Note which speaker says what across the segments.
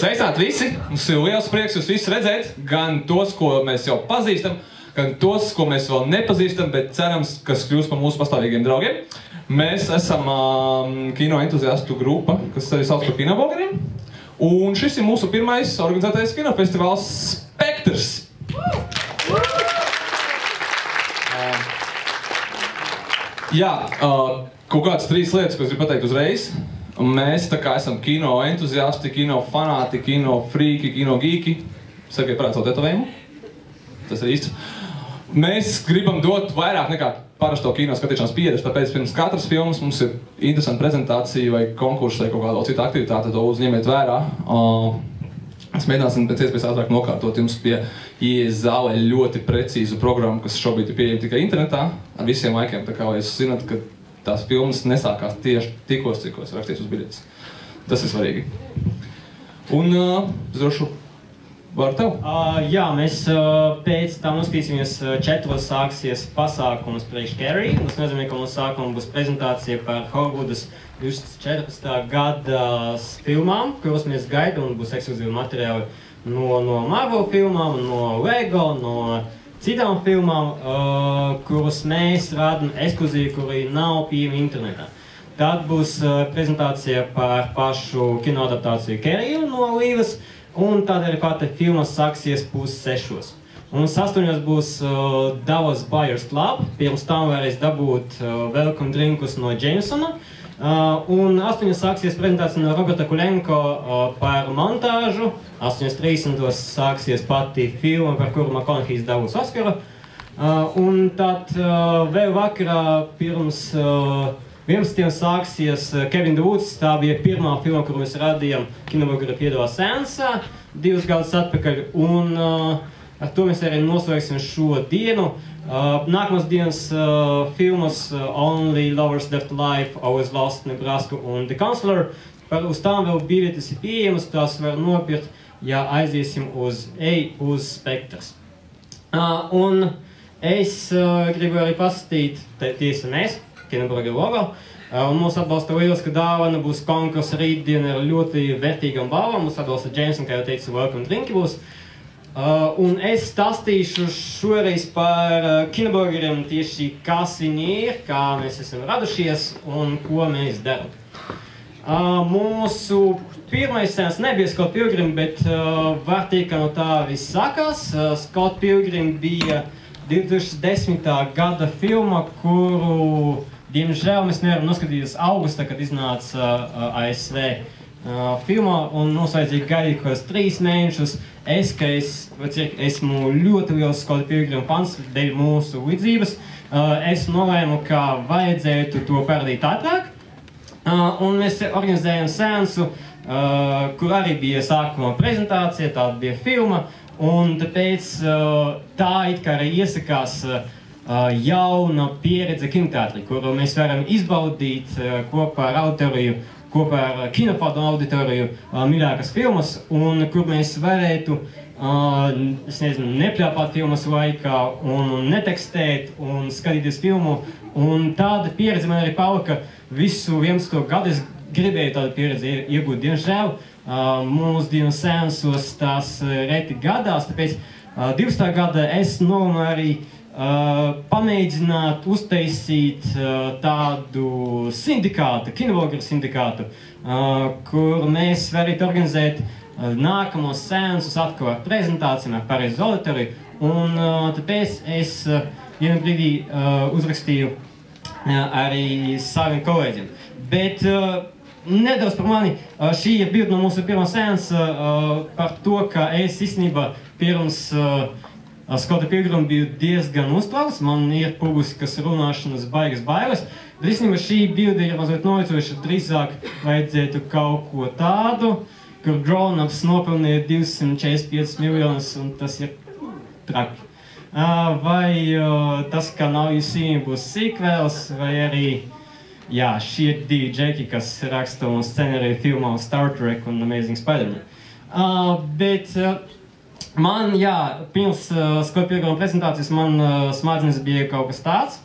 Speaker 1: Sveicināti visi! Mums ir liels prieks jūs visus redzēt, gan tos, ko mēs jau pazīstam, gan tos, ko mēs vēl nepazīstam, bet cerams, kas kļūs par mūsu pastāvīgiem draugiem. Mēs esam kino entuziastu grupa, kas sevi sauc par kinoblogeriem. Un šis ir mūsu pirmais organizētais kinofestivāls Spektrs. Kaut kādas 3 lietas, ko es gribu pateikt uzreiz. Mēs tā kā esam kino entuziasti, kino fanāti, kino frīki, kino gīki. Sergei, parād savu tetovējumu. Tas ir īsts. Mēs gribam dot vairāk nekā parasto kino skatīšanās pieredzi, tāpēc pirms katras filmas mums ir interesanta prezentācija vai konkurss vai kaut kāda cita aktivitāte, to uzņemiet vērā. Mēs mēģināsim pēc iespējas ātrāk nokārtot jums pie ieejas zālē ļoti precīzu programmu, kas šobrīd ir pieejama tikai internetā ar visiem laikiem, tā kā lai jūs zināt, ka tās filmas nesākās tieši tikos, cikos rakstīts uz biļetes. Tas ir svarīgi. Un es drošu vārdu tev.
Speaker 2: Jā, mēs pēc tam uzskatīsimies 4 sāksies pasākums priekš Carrie. Tas nozīmē, ka mums sākumā būs prezentācija par Hollywoodas 2014. gada filmām, kuras mēs gaidām, un būs ekskluzīvi materiāli no Marvel filmām, no Lego, no citām filmām, kuras mēs rādām ekskluzīvi, kuri nav pieejami internetā. Tad būs prezentācija par pašu kinoadaptāciju Carrie no Līvas, un tad arī pati filma sāksies 5:30. Un 8:00 būs Dallas Buyers Club, pirms tam varēs dabūt welcome drinkus no Jamesona. Un 8:00 sāksies prezentācija no Roberta Kulenko par montāžu. 8:30 sāksies pati filma, par kuru McConaughey's dabūs Oskaru. Un tad vēl vakarā pirms 11:00 sāksies Kevin the Woods. Tā bija pirmā filma, kuru mēs radījām Kinoblogeru piedalās seansā 2 gadus atpakaļ. Un ar to mēs arī noslēgsim šo dienu. Nākamās dienas filmas Only Lovers Left Alive, Always Lost, Nebraska un The Counselor. Uz tām vēl biļetes ir pieejamas, tās var nopirkt, ja aiziesim uz Spektrs. Un es gribu arī pastāstīt, tiesa mēs, Kinoblogeru logo. Un mūs atbalsta lieliska dāvana, būs konkurss rītdien ar ļoti vērtīgām balvām. Mūs atbalsta Jameson, kā jau teicu, welcome drinki būs. Un es stāstīšu šoreiz par kinoblogeriem tieši kas viņi ir, kā mēs esam radušies un ko mēs darām. Mūsu pirmais seans nebija Scott Pilgrim, bet var teikt, ka no tā viss sākās. Scott Pilgrim bija 2010. gada filma, kuru, diemžēl, mēs nevaram noskatīties augustā, kad iznāca ASV filmā, un mums vajadzēja gaidīt kaut kādus 3 mēnešus. Es esmu ļoti liels Scott Pilgrim fans dēļ mūsu līdzības. Es nolēmu, ka vajadzētu to parādīt ātrāk. Un mēs organizējam seansu, kur arī bija sākuma prezentācija, tāda bija filma. Un tāpēc tā it kā arī iesakās jauna pieredze kinoteātrī, kuru mēs varam izbaudīt kopā ar auditoriju, kopā ar kinofādu auditoriju mīļākas filmas, un kur mēs varētu, nepļāpāt filmas laikā, un netekstēt, un skatīties filmu. Un tāda pieredze man arī palika visu 11. gadu. Es gribēju tādu pieredzi iegūt, diemžēl. Mūsdienu seansos tās reti gadās, tāpēc 12. gada es nolēmu arī pamēģināt uztaisīt tādu sindikātu, kinoblogeru sindikātu, kur mēs varētu organizēt nākamos seansus atkal ar prezentācijām, ar pareizu auditoriju. Un tāpēc es vienu brīdī uzrakstīju arī saviem kolēģiem. Bet nedaudz par mani, šī ir bilde no mūsu pirmā seansa par to, ka es īstenībā pirms Scotta Pilgrima biju diezgan uztvērts. Man ir publiskas runāšanas baigas bailes. Bet īstenībā šī bilde ir mazliet novecojuša. Drīzāk vajadzētu kaut ko tādu, kur grown-ups nopelnīja 245 miljonus, un tas ir traki. Vai tas, ka Now You See Me būs sequels, vai arī šie 2 džeki, kas raksta un scenāriju filmām Star Trek un Amazing Spider-Man. Bet man, pirms Scott Pilgrima prezentācijas man smadzenes bija kaut kas tāds,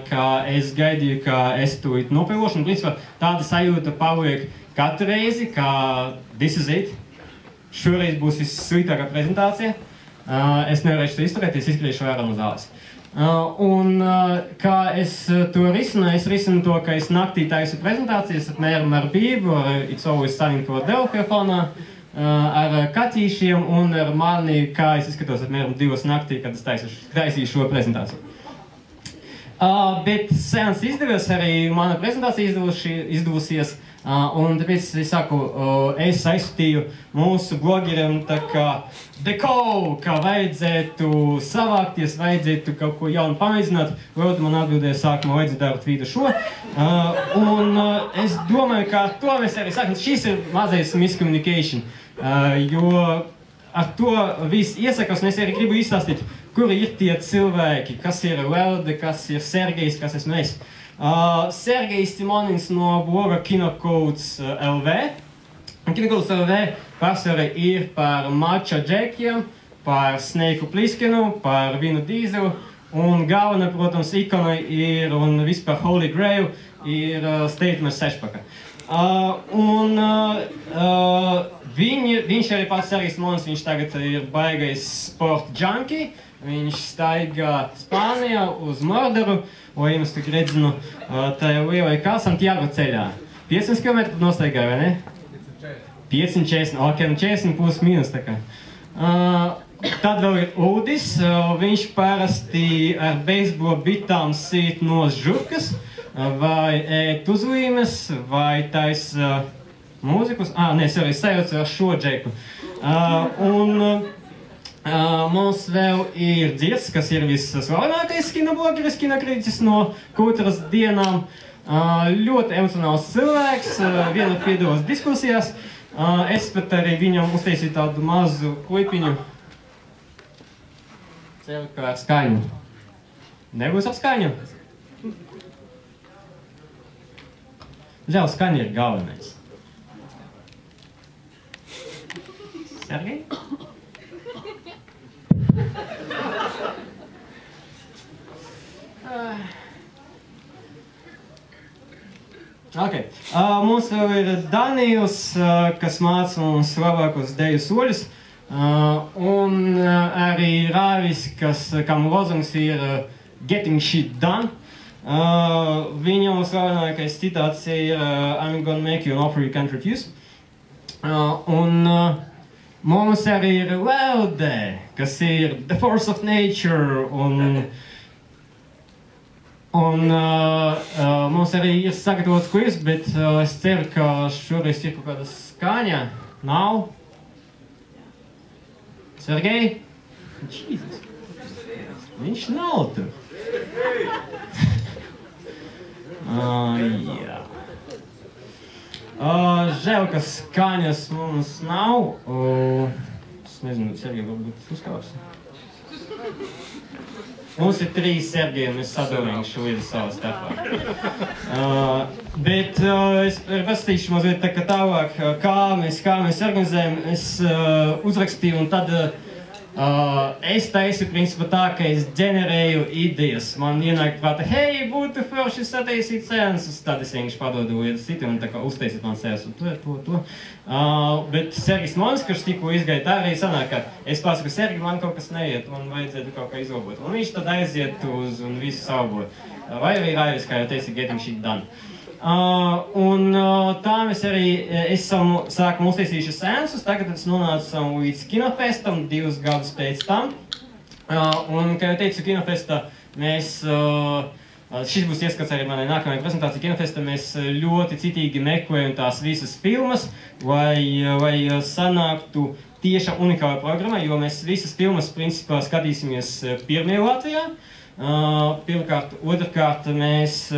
Speaker 2: ka es gaidīju, ka es tūlīt nopilvošu, un principā tāda sajūta paliek katru reizi, ka this is it. šoreiz būs vissūtīgākā prezentācija. Es nevarēšu to izturēt, es izskriešu ārā no zāles. Kā es to risinu? Es risinu to, ka es naktī taisu prezentācijas apmēram ar Bību, ar It's Always Sunny in Philadelphia fonā, ar katīšiem un ar mani, kā es izskatos apmēram 2 naktī, kad es taisīšu šo prezentāciju. Bet seans izdevies, arī mana prezentācija izdevusies, un tāpēc es saku, es aizsūtīju mūsu blogeriem tā kā ka vajadzētu savākties, vajadzētu kaut ko jaunu pamēģināt. Vēl man atbildēja sākumā vajadzētu darot vīdu šo. Es domāju, ka to mēs arī sākam. Šis ir mazais miscommunication, jo ar to viss iesakos, un es arī gribu izstāstīt, kuri ir tie cilvēki, kas ir Lelde, kas ir Sergejs, kas esmu es. Sergejs Simonins no bloga Kinocodes LV. Kinocodes LV pārsvarā ir par Mača Džekiem, par Sneiku Pliskinu, par Vinu Dīzelu, un galvenā, protams, ikona ir, un vispār Holy Grail, ir Steitmers Sešpaka. Viņš arī pats Sergejs Simonins, viņš tagad ir baigais sport junkie. Viņš staigā Spānijā uz Mordoru, vai jums tik redzinu, tajā lielai kā Santiago ceļā. 500 km nostaigāja, vai ne? 540, ok, 40 plus mīnus tā kā. Tad vēl ir Udis, viņš parasti ar beisbola bitām sīt no žurkas, vai ēt uzlīmes, vai taisa mūzikus. Sorry, sajaucu ar šo džeku. Mums vēl ir Dzirds, kas ir visslavenākais kinoblogeris, kinokritiķis no kultūras dienām. Ļoti emocionāls cilvēks, vienmēr piedalos diskusijās. Es pat arī viņam uztaisīju tādu mazu klipiņu. Ceru, ka ar skaņu. Nebūs ar skaņu? Žēl, skaņa ir galvenais. Sergej? Okay. Mums vēl ir Danijls, kas māca mums labākos deju soļus, un arī Rāvis, kam lozungs ir Getting Shit Done. Viņam slavenākais citāts ir I'm gonna make you an offer you can't refuse. Mums arī ir Lelde, kas ir The Force of Nature, un mums arī ir sagatavots quiz, bet es ceru, ka šoreiz ir kaut kāda skaņa. Nav? Sergej? Jesus. Viņš nav tur. Jā. Žēl, ka skaņas mums nav. Es nezinu, Sergej, varbūt uzkāpsi. Mums ir 3 Sergeji, un mēs sadalījuši lietas savā starpā. Bet es pastīšu mazliet tā kā tālāk, kā mēs organizējam. Es uzrakstīju, un tad es taisu principā tā, ka es ģenerēju idejas. Man ienāk prātā, hei, būtu forši sataisīt seansus, tad es vienkārši padodu lietas citiem un tā kā uztaisīt man seansu to. Bet Sergejs Simonins, kurš tikko izgāja, tā arī sanāk, ka es pasaku, Sergej, man kaut kas neiet, man vajadzētu kaut kā izlabot. Un viņš tad aiziet uz un visu salabot. Vai arī Raivis, kā jau teicu, Getting Shit Done. Tā mēs arī sākam uztaisījuši seansus, tagad es nonācu līdz Kinofestam 2 gadus pēc tam. Un, kā jau teicu, Kinofesta mēs, šis būs ieskats arī manai nākamajai prezentācijai Kinofesta, mēs ļoti citīgi meklējam tās visas filmas, lai sanāktu tieša unikāla programma, jo mēs visas filmas principā skatīsimies pirmie Latvijā. Pirmkārt, otrkārt, mēs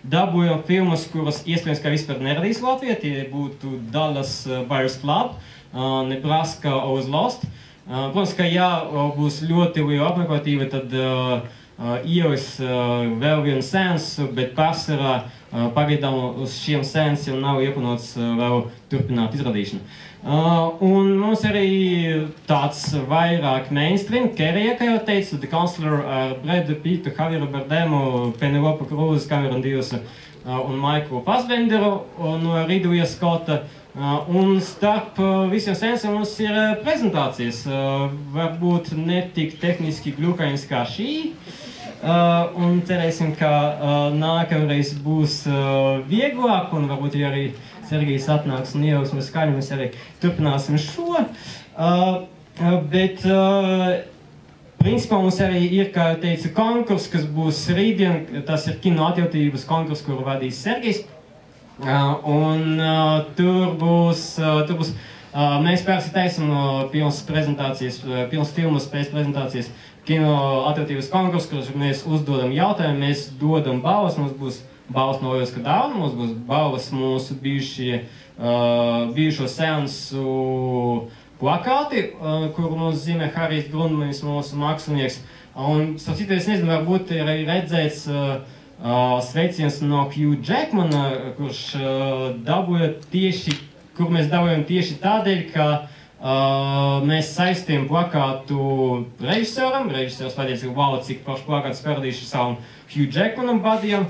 Speaker 2: dabūjam filmas, kuras iespējams kā vispār neradīs Latvijā. Tie būtu Dallas Buyers Club, Nebraska was Lost. Protams, ka ja būs ļoti liela apmeklētība, tad ielis vēl vienu seansu, bet pārsvarā pagaidām uz šiem seansiem nav ieplānots vēl turpināt izradīšanu. Un mums arī tāds vairāk mainstream, Kerija, kā jau teicu, The Counselor ar Bradu Pittu, Javieru Bardemu, Penelope Cruz, Cameron Diasu un Michaelu Fassbenderu no Ridleya Scotta. Un starp visiem seansiem mums ir prezentācijas. Varbūt ne tik tehniski gļukains kā šī. Un cerēsim, ka nākamreiz būs vieglāk, un varbūt arī Sergejs atnāks un ieliks mums skaņu, mēs arī turpināsim šo. Bet principā mums arī ir, kā jau teicu, konkurss, kas būs rītdien. Tas ir kino atjautības konkurss, kuru vadīs Sergejs. Un tur būs mēs pērsi taisam pilnas prezentācijas, pilnas filmas pēc prezentācijas kino atjautības konkursu, kurus mēs uzdodam jautājumu, mēs dodam balvas, mums būs balvas no Lieliska Dāvana, mums būs balvas mūsu bijušo seansu plakāti, kuru mums zīmē Harijs Grundmanis, mūsu mākslinieks. Un, starp citu, es nezinu, varbūt ir redzēts sveiciens no Hugh Jackmana, kur mēs dabūjam tieši tādēļ, ka mēs saistījām plakātu režisoram. Režisors pateica, ka wow, cik pašu plakātu spērdīšu savam Hugh Jackmanam badījam.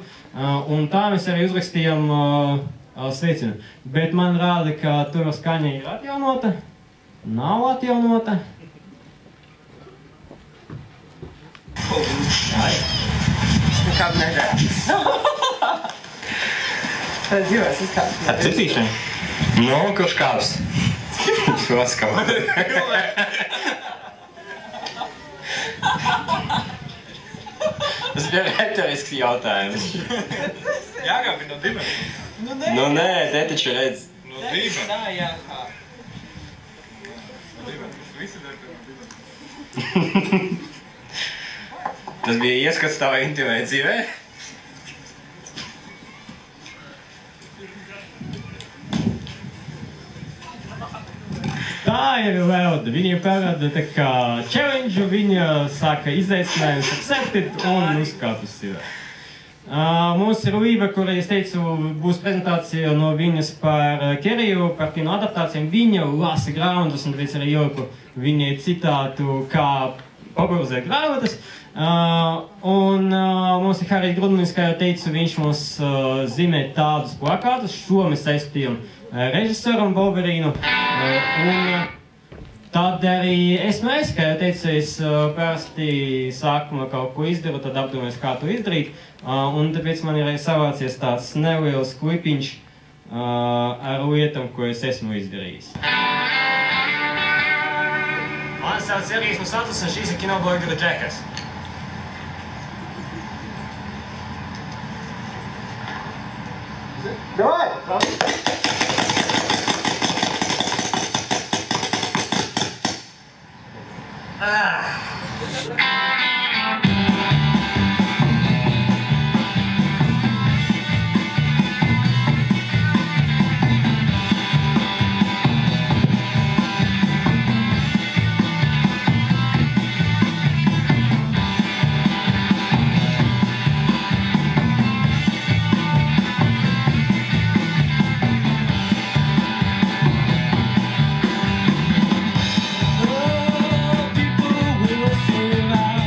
Speaker 2: Un tā mēs arī uzrakstījām sveicienu. Bet man rāda, ka tur skaņa ir atjaunota. Nav atjaunota.
Speaker 3: Nekad nedara. Tas dzīvēs, es kāds.
Speaker 4: Ar citīšiem? Nu, kurš kāps? Kurš kāps? Tas bija retorisks jautājums.
Speaker 3: Jāgābi no divi.
Speaker 4: Nu nē, te taču redz.
Speaker 3: No divi. Tā, jā, kā. No divi. Visi dara no divi.
Speaker 4: Tas bija ieskats tavā intimē dzīvē?
Speaker 2: Tā ir Velda. Viņa parāda tā kā challenge, viņa saka izaicinājums accepted un uzkāpus ir. Mums ir Līva, kurai, es teicu, būs prezentācija no viņas par Keriju, par kino adaptācijām. Viņa lasa grāmatas un tāpēc arī ieliku viņai citātu, kā popularizēt grāmatas. Un mums ir Harijs Grundmanis, kā jau teicu, viņš mums zīmē tādus plakātus. Šo mēs saistījām režisoram Wolverīnu. Un tad arī esmu es, kā jau teicu, es parasti sākumā kaut ko izdaru, tad apdomāju, kā to izdarīt. Un tāpēc man ir savācies tāds neliels klipiņš ar lietām, ko es esmu izdarījis. Mani sauc Sergejs Musatus, un šīs ir kinoblogeru Džekas.
Speaker 3: Давай!
Speaker 2: People will survive.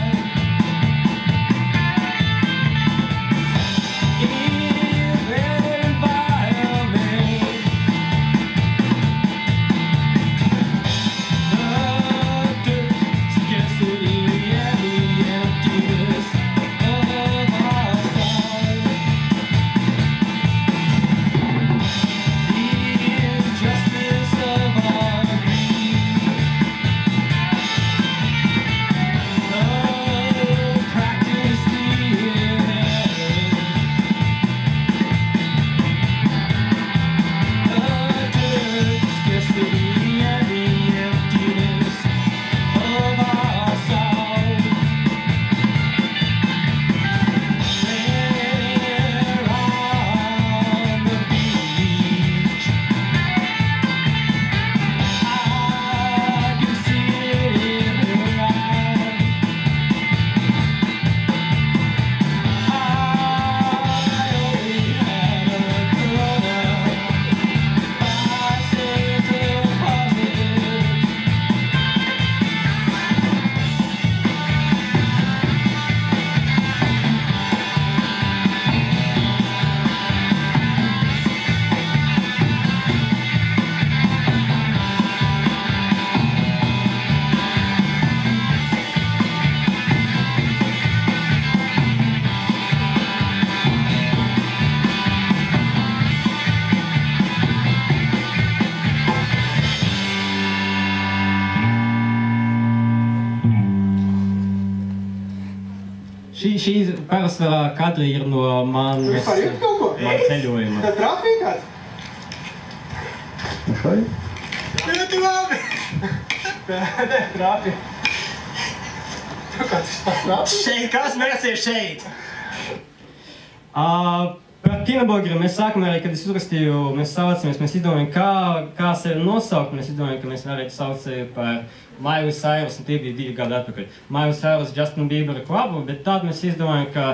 Speaker 2: šī parasvarā kadri ir no manas ceļojuma.
Speaker 3: Tad trāpīja kāds?
Speaker 4: Šai?
Speaker 3: Ļoti labi! Nē, trāpīja. Tu kā tas trāpīja?
Speaker 2: Šeit, kas mērsies šeit? Par kinoblogeru mēs sākumā arī, kad es uzrakstīju, mēs saucamies, mēs izdomājam, kā sevi nosaukt. Mēs izdomājam, ka mēs varētu saukt sevi par Miley Cyrus, un tie bija 2 gadi atpakaļ. Miley Cyrus, Justin Bieber klubu, bet tad mēs izdomājam, ka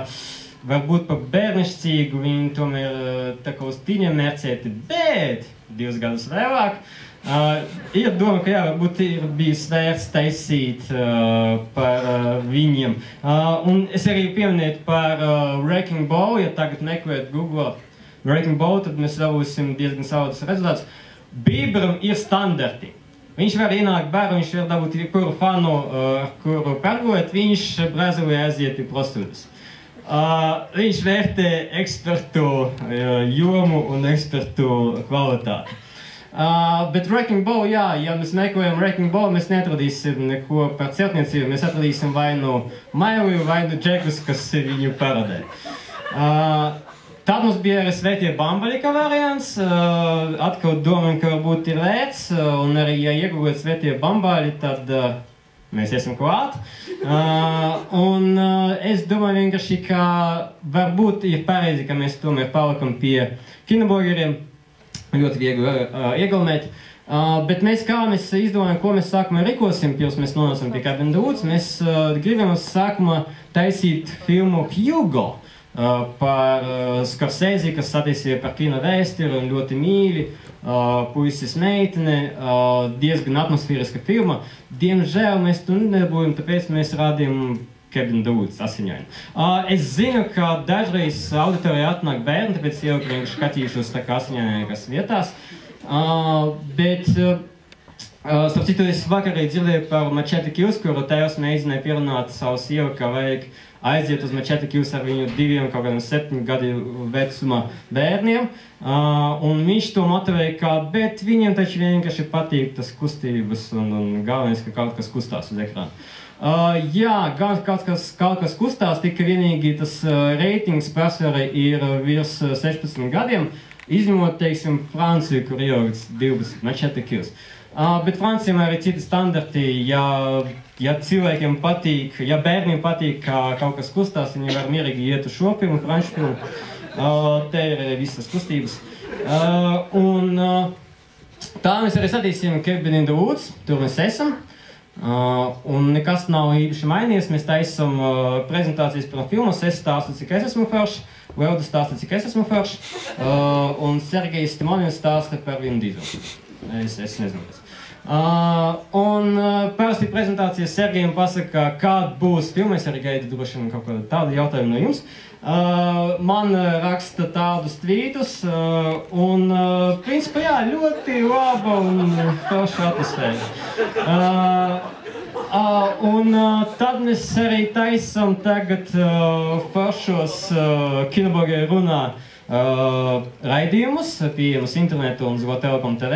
Speaker 2: varbūt par bērnišķīgu viņi tomēr tā kā uz tīņiem mērcieti, bet 2 gadus vēlāk. Ir doma, ka jā, varbūt ir bijis vērts taisīt par viņiem. Un es arī pieminēju par Wrecking Ball, ja tagad meklēt Google Wrecking Ball, tad mēs dabūsim diezgan savādus rezultātus. Bieberam ir standarti. Viņš var ienākt baru, viņš var dabūt kuru fanu, kuru pergojot, viņš Brazīlijā aiziet pie prostitūtas. Viņš vērtē ekspertu jomu un ekspertu kvalitāti. Bet Wrecking Ball, jā, ja mēs meklējam Wrecking Ball, mēs neatradīsim neko par celtniecību, mēs atradīsim vai nu Mailiju, vai nu Džekus, kas ir viņu parodē. Tad mums bija arī Svētie Bambaļi kā variants, atkal domājam, ka varbūt ir vērts, un arī, ja iegūvēt Svētie Bambaļi, tad mēs esam klāt. Un es domāju vienkārši, ka varbūt ir pareizi, ka mēs tomēr palikam pie kinoblogeriem. Ļoti viegli iegaumēt. Bet mēs izdomājam, ko mēs sākumā rīkosim, pirms mēs nonācam pie Cabin in the Woods. Mēs gribam sākumā taisīt filmu Hugo par Scorsese, kas satiesīja par kino vēsturi un ļoti mīļi. Puisis meitene, diezgan atmosfēriska filma. Diemžēl mēs tu nebūjam, tāpēc mēs rādījām Cabin in the Woods asiņaini. Es zinu, ka dažreiz auditorijā atnāk bērni, tāpēc jau skatīšos tā kā asiņainākās vietās. Bet, starp citu, es vakar arī dzirdēju par Machete Kills, kuru tēvs mēģināja pierunāt savu sievu, ka vajag aiziet uz Machete Kills ar viņu 2, kaut kādiem 7 gadu vecuma bērniem. Un viņš to motivēja, ka, bet viņiem taču vienkārši patīk tas kustības un galvenais, ka kaut kas kustās uz ekrāna. Jā, gan kaut kas kustās, tikai vienīgi tas reitings pārsvarā ir virs 16 gadiem, izņemot, teiksim, Franciju, kur ieaugts 12 Machete Kills. Bet Francijam arī citi standarti, ja cilvēkiem patīk, ja bērniem patīk, ka kaut kas kustās, viņi var mierīgi iet uz šo filmu, franču filmu. Te ir visas kustības. Un tā mēs arī sadīsim Cabin in the Woods, tur mēs esam. Un nekas nav īpaši mainījies, mēs taisam prezentācijas par filmas, es stāstu, cik es esmu foršs, Velda stāsta, cik es esmu foršs, un Sergejs Timoņevs stāsta par Vinu Dīzelu. Es nezinu. Un parasti prezentācijas Sergejam pasaka, kāda būs filma, es arī gaidu droši vien kaut kādu tādu jautājumu no jums. Man raksta tādus tvītus, un principā jā, ļoti laba un forša atmosfēra. Un tad mēs arī taisam tagad foršos kinoblogeru runā raidījumus, pieejamus internetu un Zilo Telekom TV.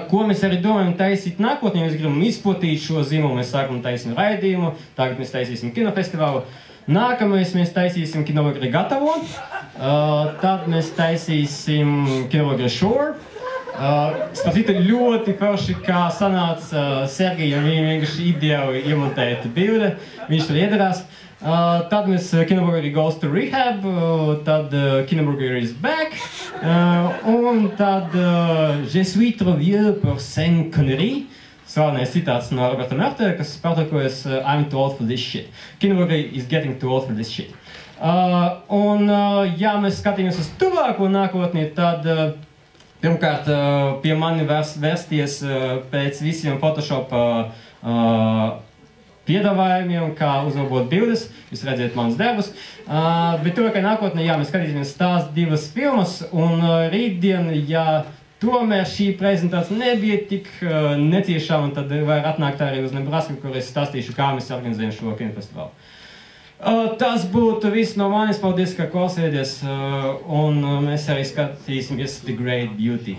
Speaker 2: Ko mēs arī domājam taisīt nākotnē, mēs gribam izplatīt šo zīmolu, mēs sākam taisīt raidījumu, tagad mēs taisīsim kinofestivālu. Nākamais mēs taisīsim kinoblogeru gatavo, tad mēs taisīsim kinoblogeru Shore. Starp citu ļoti forši, kā sanāca Sergejam, viņam vienkārši ideāli iemontēta bilde, viņš tur iedarās. Tad mēs kinoblogeru Goes to Rehab, tad kinoblogeru is back, un tad Je suis trop vieux pour scène connerie. Slavenais citāts no Roberta Mertera, kas pārtulkojas I'm too old for this shit. Kinoblogeru is getting too old for this shit. Ja mēs skatāmies uz tuvāko nākotni, tad pirmkārt, pie mani vērsties pēc visiem Photoshop piedāvājumiem, kā uzlabot bildes, jūs redzēt manas darbus. Bet tuvākai nākotnē, jā, mēs skatīsimies tās 2 filmas, un rītdien, ja tomēr šī prezentācija nebija tik netiešām, tad var atnākt arī uz Nebrasku, kur es stāstīšu, kā mēs organizējam šo kinofestivālu. Tas būtu viss no manis, paldies, ka klausījāties, un mēs arī skatīsimies The Great Beauty.